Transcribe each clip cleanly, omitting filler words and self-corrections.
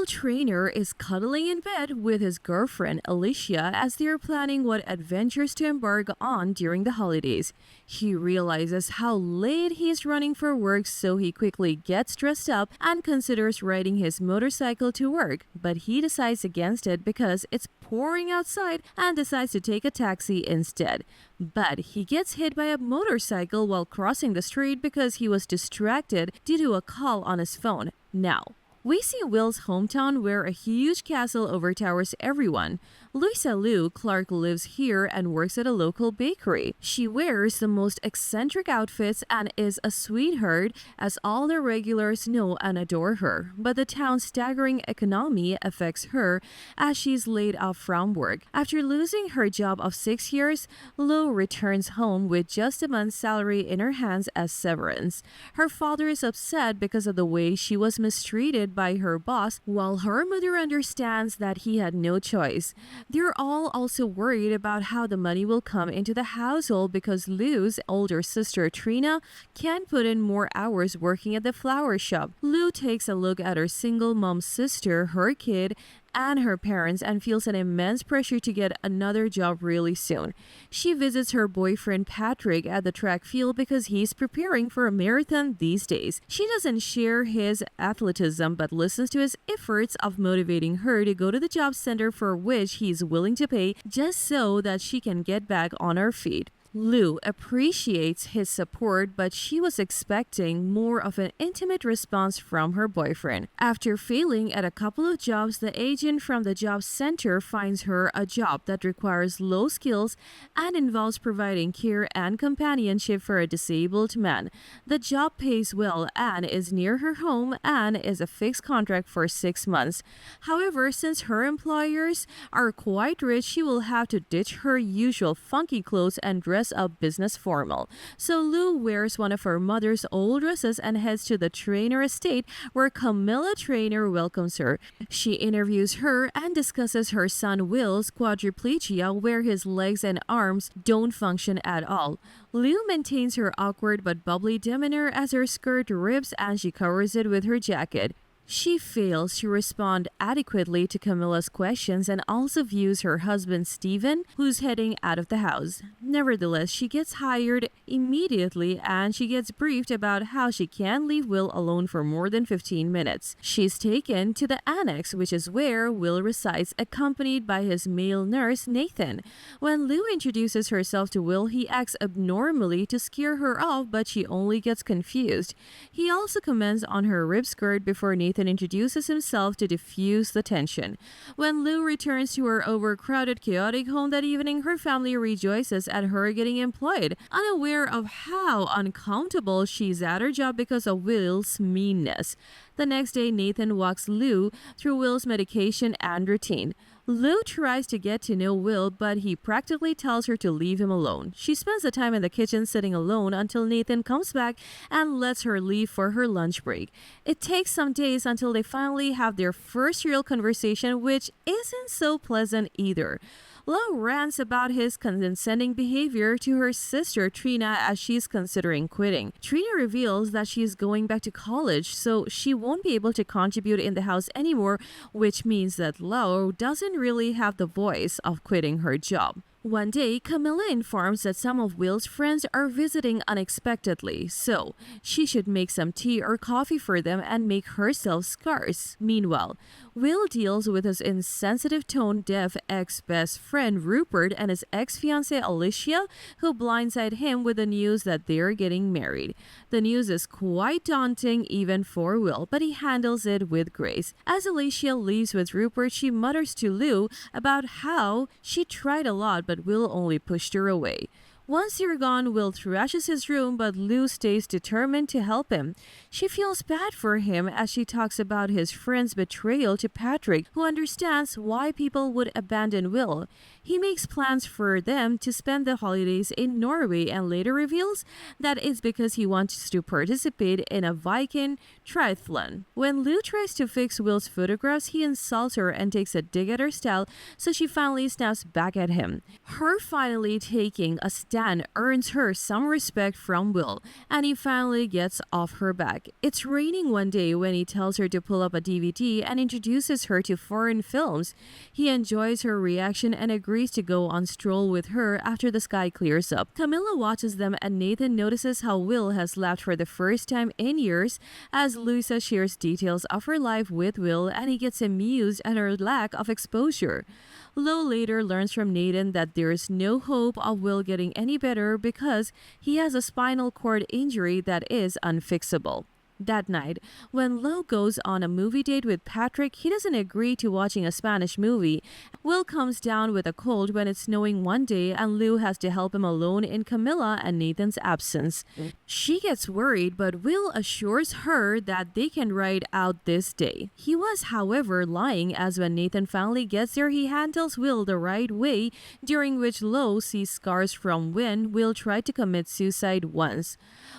trainer is cuddling in bed with his girlfriend Alicia as they are planning what adventures to embark on during the holidays. He realizes how late he is running for work, so he quickly gets dressed up and considers riding his motorcycle to work, but he decides against it because it's pouring outside and decides to take a taxi instead. But he gets hit by a motorcycle while crossing the street because he was distracted due to a call on his phone. Now, we see Will's hometown where a huge castle overtowers everyone. Louisa Lou Clarke lives here and works at a local bakery. She wears the most eccentric outfits and is a sweetheart, as all the regulars know and adore her. But the town's staggering economy affects her as she's laid off from work. After losing her job of 6 years, Lou returns home with just a month's salary in her hands as severance. Her father is upset because of the way she was mistreated by her boss, while her mother understands that he had no choice. They're all also worried about how the money will come into the household because Lou's older sister Trina can't put in more hours working at the flower shop. Lou takes a look at her single mom sister, her kid, and her parents and feels an immense pressure to get another job really soon. She visits her boyfriend Patrick at the track field because he's preparing for a marathon these days. She doesn't share his athleticism but listens to his efforts of motivating her to go to the job center, for which he's willing to pay just so that she can get back on her feet. Lou appreciates his support, but she was expecting more of an intimate response from her boyfriend. After failing at a couple of jobs, the agent from the job center finds her a job that requires low skills and involves providing care and companionship for a disabled man. The job pays well and is near her home and is a fixed contract for 6 months. However, since her employers are quite rich, she will have to ditch her usual funky clothes and dress up business formal. So Lou wears one of her mother's old dresses and heads to the Trainer estate, where Camilla Trainer welcomes her. She interviews her and discusses her son Will's quadriplegia, where his legs and arms don't function at all. Lou maintains her awkward but bubbly demeanor as her skirt rips and she covers it with her jacket. She fails to respond adequately to Camilla's questions and also views her husband Stephen, who's heading out of the house. Nevertheless, she gets hired immediately and she gets briefed about how she can't leave Will alone for more than 15 minutes. She's taken to the annex, which is where Will resides, accompanied by his male nurse Nathan. When Lou introduces herself to Will, he acts abnormally to scare her off, but she only gets confused. He also comments on her ripped skirt before Nathan introduces himself to diffuse the tension. When Lou returns to her overcrowded, chaotic home that evening, her family rejoices at her getting employed, unaware of how uncountable she's at her job because of Will's meanness. The next day, Nathan walks Lou through Will's medication and routine. Lou tries to get to know Will, but he practically tells her to leave him alone. She spends the time in the kitchen sitting alone until Nathan comes back and lets her leave for her lunch break. It takes some days until they finally have their first real conversation, which isn't so pleasant either. Lou rants about his condescending behavior to her sister Trina as she's considering quitting. Trina reveals that she's going back to college, so she won't be able to contribute in the house anymore, which means that Lou doesn't really have the voice of quitting her job. One day, Camilla informs that some of Will's friends are visiting unexpectedly, so she should make some tea or coffee for them and make herself scarce. Meanwhile, Will deals with his insensitive tone-deaf ex-best friend Rupert and his ex-fiancée Alicia, who blindside him with the news that they're getting married. The news is quite daunting even for Will, but he handles it with grace. As Alicia leaves with Rupert, she mutters to Lou about how she tried a lot but Will only pushed her away. Once they're gone, Will trashes his room, but Lou stays determined to help him. She feels bad for him as she talks about his friend's betrayal to Patrick, who understands why people would abandon Will. He makes plans for them to spend the holidays in Norway and later reveals that it's because he wants to participate in a Viking triathlon. When Lou tries to fix Will's photographs, he insults her and takes a dig at her style, so she finally snaps back at him. Her finally taking a step stand earns her some respect from Will, and he finally gets off her back. It's raining one day when he tells her to pull up a DVD and introduces her to foreign films. He enjoys her reaction and agrees to go on stroll with her after the sky clears up. Camilla watches them and Nathan notices how Will has laughed for the first time in years as Louisa shares details of her life with Will, and he gets amused at her lack of exposure. Lo later learns from Nathan that there is no hope of Will getting any better because he has a spinal cord injury that is unfixable. That night, when Lo goes on a movie date with Patrick, he doesn't agree to watching a Spanish movie. Will comes down with a cold when it's snowing one day and Lou has to help him alone in Camilla and Nathan's absence. She gets worried, but Will assures her that they can ride out this day. He was, however, lying, as when Nathan finally gets there, he handles Will the right way, during which Lo sees scars from when Will tried to commit suicide once.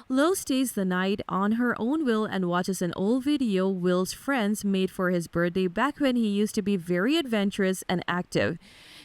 Lo stays the night on her own Will and watches an old video Will's friends made for his birthday back when he used to be very adventurous and active.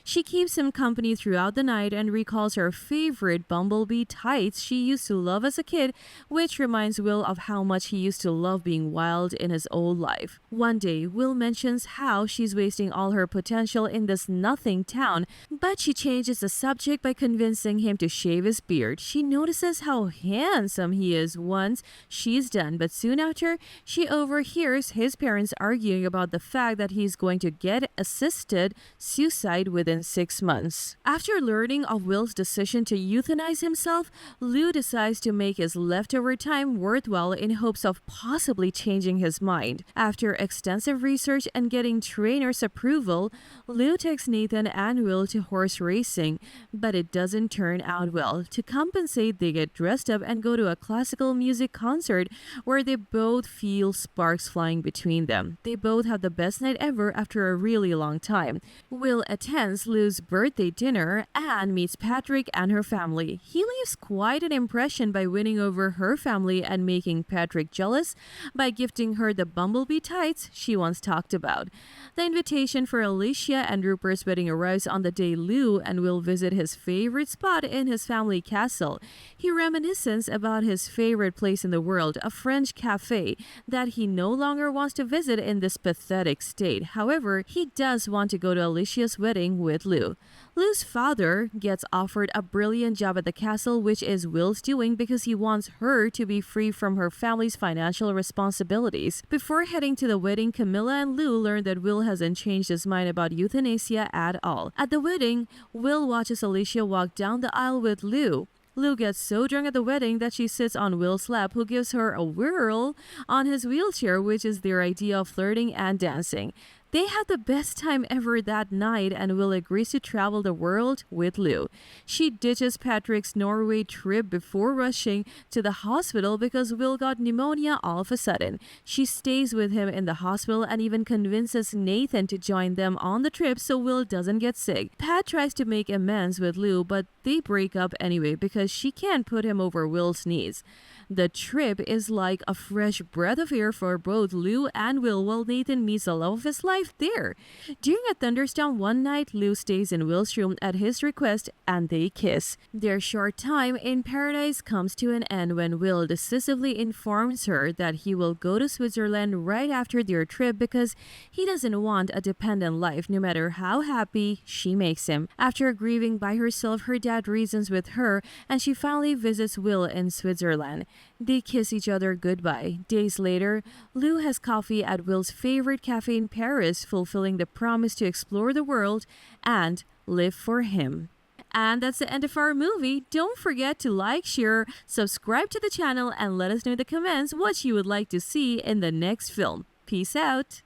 She keeps him company throughout the night and recalls her favorite bumblebee tights she used to love as a kid, which reminds Will of how much he used to love being wild in his old life. One day, Will mentions how she's wasting all her potential in this nothing town, but she changes the subject by convincing him to shave his beard. She notices how handsome he is once she's done, but soon after, she overhears his parents arguing about the fact that he's going to get assisted suicide within 6 months. After learning of Will's decision to euthanize himself, Lou decides to make his leftover time worthwhile in hopes of possibly changing his mind. After extensive research and getting trainers' approval, Lou takes Nathan and Will to horse racing, but it doesn't turn out well. To compensate, they get dressed up and go to a classical music concert where they both feel sparks flying between them. They both have the best night ever after a really long time. Will attends Lou's birthday dinner and meets Patrick and her family. He leaves quite an impression by winning over her family and making Patrick jealous by gifting her the bumblebee tights she once talked about. The invitation for Alicia and Rupert's wedding arrives on the day Lou and Will visit his favorite spot in his family castle. He reminisces about his favorite place in the world, a French cafe, that he no longer wants to visit in this pathetic state. However, he does want to go to Alicia's wedding with Lou. Lou's father gets offered a brilliant job at the castle, which is Will's doing because he wants her to be free from her family's financial responsibilities. Before heading to the wedding, Camilla and Lou learn that Will hasn't changed his mind about euthanasia at all. At the wedding, Will watches Alicia walk down the aisle with Lou. Lou gets so drunk at the wedding that she sits on Will's lap, who gives her a whirl on his wheelchair, which is their idea of flirting and dancing. They have the best time ever that night, and Will agrees to travel the world with Lou. She ditches Patrick's Norway trip before rushing to the hospital because Will got pneumonia all of a sudden. She stays with him in the hospital and even convinces Nathan to join them on the trip so Will doesn't get sick. Pat tries to make amends with Lou, but they break up anyway because she can't put him over Will's knees. The trip is like a fresh breath of air for both Lou and Will while Nathan meets the love of his life there. During a thunderstorm one night, Lou stays in Will's room at his request and they kiss. Their short time in paradise comes to an end when Will decisively informs her that he will go to Switzerland right after their trip because he doesn't want a dependent life no matter how happy she makes him. After grieving by herself, her dad reasons with her and she finally visits Will in Switzerland. They kiss each other goodbye. Days later, Lou has coffee at Will's favorite cafe in Paris, fulfilling the promise to explore the world and live for him. And that's the end of our movie. Don't forget to like, share, subscribe to the channel, and let us know in the comments what you would like to see in the next film. Peace out!